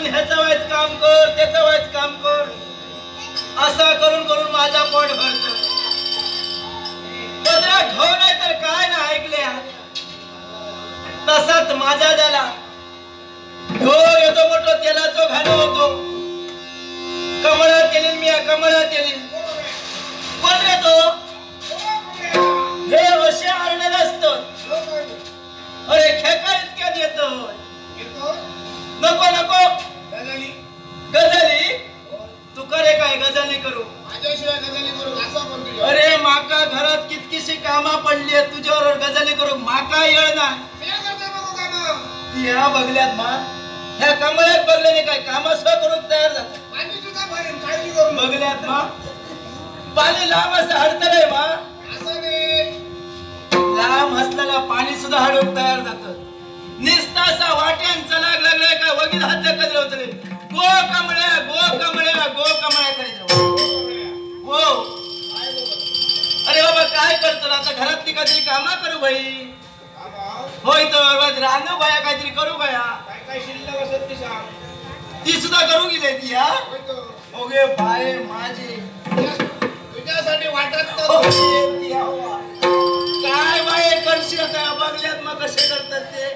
करून ह्याचं वाईट काम कर, त्याचं वाईट काम कर, असा करून करून माझा पोट भरतो. पदरा घो नाही तर काय ना ऐकले. तसाच माझा झाला. हो येतो मोठो तेलाचो घाणो होतो. कमळा केली मी कमळा केली. कोण रे तो? हे असे आरणे असतो. अरे खेका इतक्यात येतो. नको नको गजाली गजाली तू करे काय गजाली करू माझ्याशिवाय गजाली करू असं कोण तुझ्या? अरे माका घरात कितकीशी कामा पडली आहेत तुझ्यावर गजाली करू माका येळ ना. मी करते बघू काम. ह्या बघल्यात मा ह्या कमळ्यात बघल्याने काय कामासह करून तयार झालं. पाणी सुद्धा भरेन काळजी करून बघल्यात मा. पाणी लांब असं हडतलंय मा. असं नाही लांब असलेला पाणी सुद्धा हडून तयार जातं. निस्तासा वाट्यांचा लाग लागलाय का वगील हात कधी होतले. गो कमळ्या गो कमळ्या गो कमळ्या करीत हो. अरे बाबा काय करतो आता घरातली काहीतरी कामा करू बाई. होय तर रानू बाया काहीतरी करू गया. काय काय शिल्लक असत ती सांग. ती सुद्धा करू गेली ती. हा ओगे बाय माझे तुझ्यासाठी वाटत काय बाय करशील आता बघल्यात मग कसे करतात ते.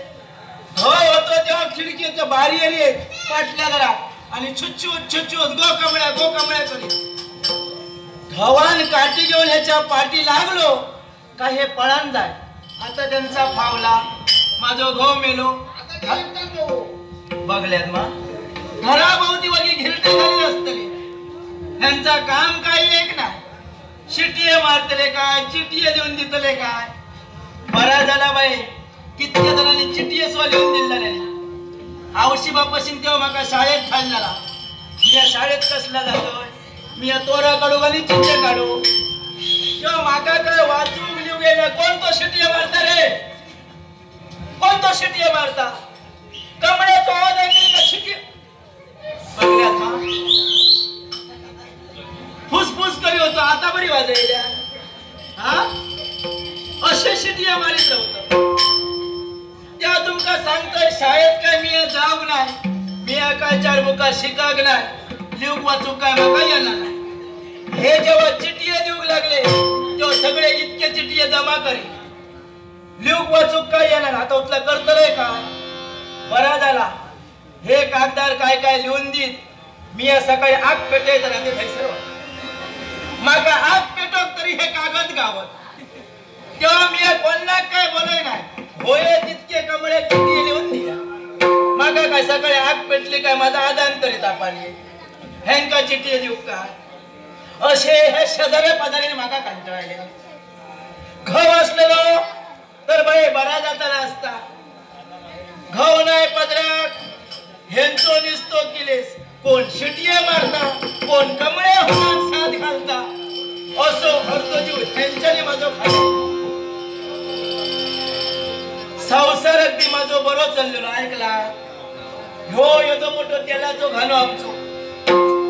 हो होतो तेव्हा खिडकीच्या बारी आली पाटल्या घरात आणि छुच्छूत छुच्छूत गो कमळ्या करी. घवान काठी घेऊन ह्याच्या पाठी लागलो का हे पळान जाय. आता त्यांचा फावला माझो घो मेलो. बघल्यात मा घराभोवती वगी घिरटे घाली असतले. ह्यांचा काम काही एक नाही. शिटिये मारतले काय चिटिये देऊन देतले काय. बरा झाला बाई कितक्या जणांनी चिटिये स्व लिहून दिलेल्या. आवशी बापाशीन तेव्हा माका शाळेत घालणारा. मी या शाळेत कसला जातोय. मी या तोरा काढू आणि चिठ्ठे काढू. तेव्हा माका काय वाचून लिहू गेला. कोण तो शिटिये मारता रे. कोण तो शिटिये मारता. कमळ्याचा आवाज ऐकली का शिटिये बघल्यात हा. फुसफुस करी होतो आता बरी वाजायल्या. हा असे शिटिये मारित होतं. त्या तुमका सांगतोय शाळेत काय मी जाऊ नाही. मी काय चार बुका शिकाग नाही. लिहूक वाचूक काय माका येणार नाही. हे जेव्हा चिटिये देऊक लागले तेव्हा सगळे इतके चिटिये जमा करी. लिहूक वाचूक काय येणार. आता उतला करतलंय काय. बरा झाला हे कागदार काय काय लिहून देत. मी या सकाळी आग पेटे तर सर्व माका आग पेटोक तरी हे कागद गावत. तेव्हा मी कोणला काय बोलाय नाही. होय तितके कमळे चिठ्ठी लिहून दिल्या. मागा काय सकाळी आग पेटली काय माझा आदान तरी तापाली. ह्यांका चिठ्ठी देऊ काय. असे हे शेजाऱ्या पाजारीने मागा कंटाळले. घव असलेलो तर बाई बरा जाताना असता. घव नाही पदराक ह्यांचो निस्तो किलेस. कोण शिटिये मारता कोण कमळे होऊन साथ घालता. असो अर्धो जीव ह्यांच्याने माझो खाला. संसार अगदी माझो बरो चाललेलो ऐकला. ह्यो येतो मोठो तेलाचो घाणो आमचो.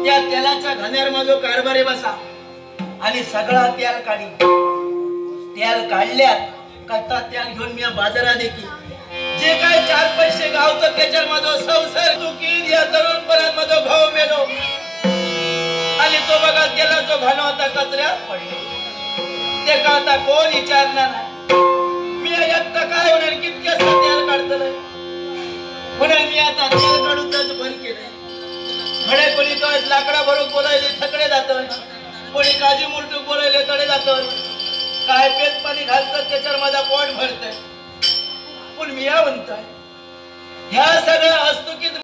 त्या तेलाच्या घाण्यावर माझो कारभारी बसा आणि सगळा तेल काढी. तेल काढल्यात कथा तेल घेऊन मी बाजारात देखी. जे काय चार पैसे गावतो त्याच्यावर माझो संसार चुकी. या तरुणपणात माझो भाऊ मेलो आणि तो बघा तेलाचो घाणो आता कचऱ्यात पडले. ते का आता कोण विचारणार नाही. मी एकटा काय होणार कितक्या तेल काढतलंय म्हणून मी आता तेल काढूच बंद केलंय. खडे कोणी काय लाकडा भरून बोलायले थकडे जातोय. कोणी काजी मुलटूक बोलायले तडे जातोय. काय पेट पाणी घालतात त्याच्यावर माझा पोट भरतय. पण मी या म्हणताय ह्या सगळ्या हस्तुकीत